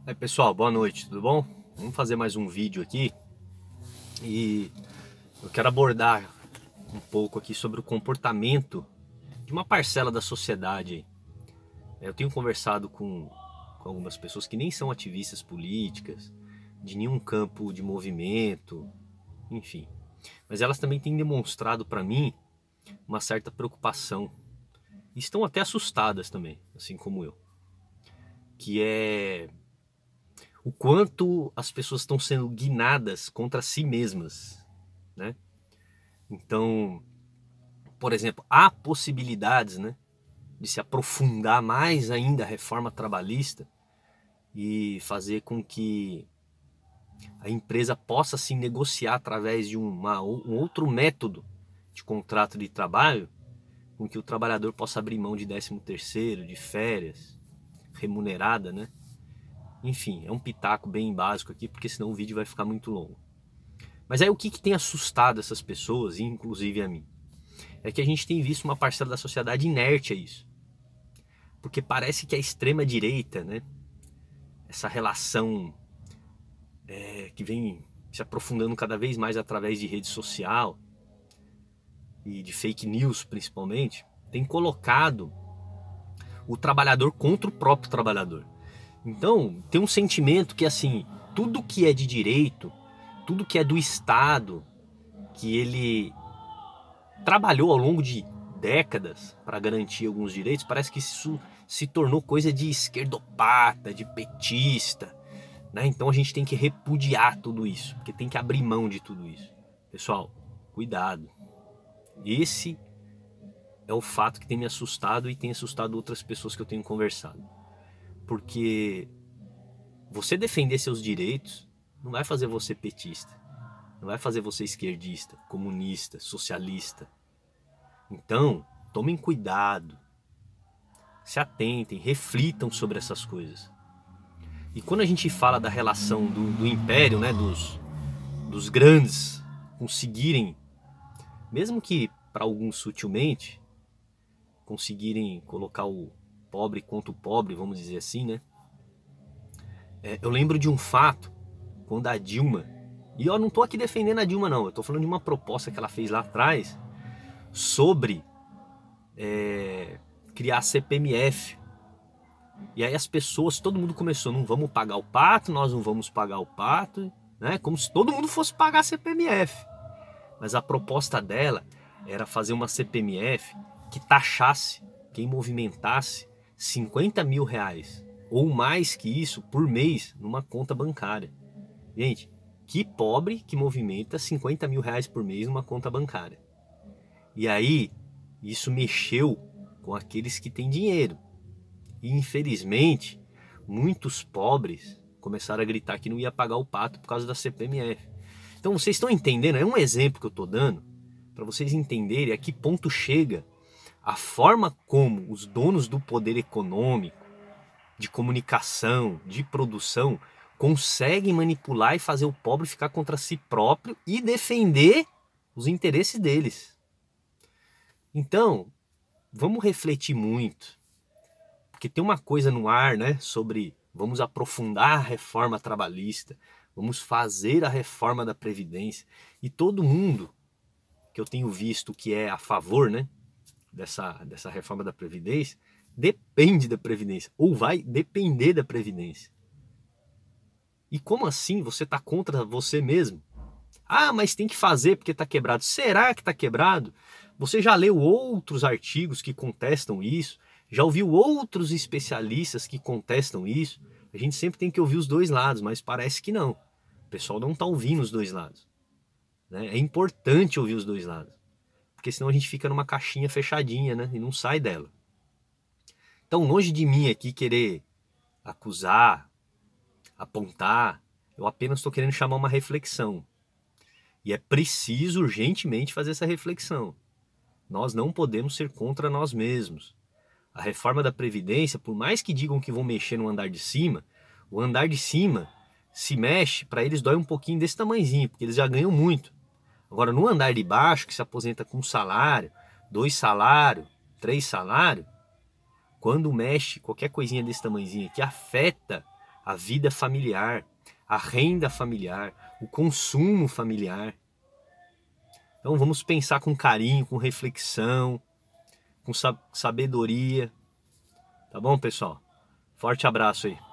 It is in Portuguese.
Aí pessoal, boa noite, tudo bom? Vamos fazer mais um vídeo aqui e eu quero abordar um pouco aqui sobre o comportamento de uma parcela da sociedade aí. Eu tenho conversado com algumas pessoas que nem são ativistas políticas, de nenhum campo de movimento, enfim. Mas elas também têm demonstrado para mim uma certa preocupação. E estão até assustadas também, assim como eu. Que é o quanto as pessoas estão sendo guinadas contra si mesmas, né? Então, por exemplo, há possibilidades, né, de se aprofundar mais ainda a reforma trabalhista e fazer com que a empresa possa se negociar através de um outro método de contrato de trabalho, com que o trabalhador possa abrir mão de 13º, de férias, remunerada, né? Enfim, é um pitaco bem básico aqui, porque senão o vídeo vai ficar muito longo. Mas aí o que tem assustado essas pessoas, inclusive a mim? É que a gente tem visto uma parcela da sociedade inerte a isso. Porque parece que a extrema direita, né, essa relação que vem se aprofundando cada vez mais através de rede social e de fake news principalmente, tem colocado o trabalhador contra o próprio trabalhador. Então, tem um sentimento que assim, tudo que é de direito, tudo que é do Estado, que ele trabalhou ao longo de décadas para garantir alguns direitos, parece que isso se tornou coisa de esquerdopata, de petista, né? Então a gente tem que repudiar tudo isso, porque tem que abrir mão de tudo isso. Pessoal, cuidado. Esse é o fato que tem me assustado e tem assustado outras pessoas que eu tenho conversado. Porque você defender seus direitos não vai fazer você petista, não vai fazer você esquerdista, comunista, socialista. Então, tomem cuidado, se atentem, reflitam sobre essas coisas. E quando a gente fala da relação do império, né, dos grandes conseguirem, mesmo que para alguns sutilmente, conseguirem colocar o pobre contra o pobre, vamos dizer assim, né? Eu lembro de um fato, quando a Dilma, e eu não estou aqui defendendo a Dilma não, eu estou falando de uma proposta que ela fez lá atrás sobre criar a CPMF. E aí as pessoas, todo mundo começou, não vamos pagar o pato, nós não vamos pagar o pato, né? Como se todo mundo fosse pagar a CPMF. Mas a proposta dela era fazer uma CPMF que taxasse quem movimentasse 50 mil reais ou mais que isso por mês numa conta bancária. Gente, que pobre que movimenta 50 mil reais por mês numa conta bancária. E aí, isso mexeu com aqueles que têm dinheiro. E infelizmente, muitos pobres começaram a gritar que não ia pagar o pato por causa da CPMF. Então vocês estão entendendo? É um exemplo que eu estou dando para vocês entenderem a que ponto chega a forma como os donos do poder econômico, de comunicação, de produção, conseguem manipular e fazer o pobre ficar contra si próprio e defender os interesses deles. Então, vamos refletir muito, porque tem uma coisa no ar, né, sobre vamos aprofundar a reforma trabalhista, vamos fazer a reforma da Previdência, e todo mundo que eu tenho visto que é a favor, né, dessa reforma da Previdência, depende da Previdência, ou vai depender da Previdência. E como assim você está contra você mesmo? Ah, mas tem que fazer porque está quebrado. Será que está quebrado? Você já leu outros artigos que contestam isso? Já ouviu outros especialistas que contestam isso? A gente sempre tem que ouvir os dois lados, mas parece que não. O pessoal não está ouvindo os dois lados, né? É importante ouvir os dois lados, porque senão a gente fica numa caixinha fechadinha, né? E não sai dela. Então, longe de mim aqui querer acusar, apontar, eu apenas estou querendo chamar uma reflexão. E é preciso urgentemente fazer essa reflexão. Nós não podemos ser contra nós mesmos. A reforma da Previdência, por mais que digam que vão mexer no andar de cima, o andar de cima se mexe, para eles dói um pouquinho desse tamanhozinho, porque eles já ganham muito. Agora, no andar de baixo, que se aposenta com um salário, 2 salários, 3 salários, quando mexe qualquer coisinha desse tamanhozinho que afeta a vida familiar, a renda familiar, o consumo familiar. Então vamos pensar com carinho, com reflexão, com sabedoria. Tá bom, pessoal? Forte abraço aí.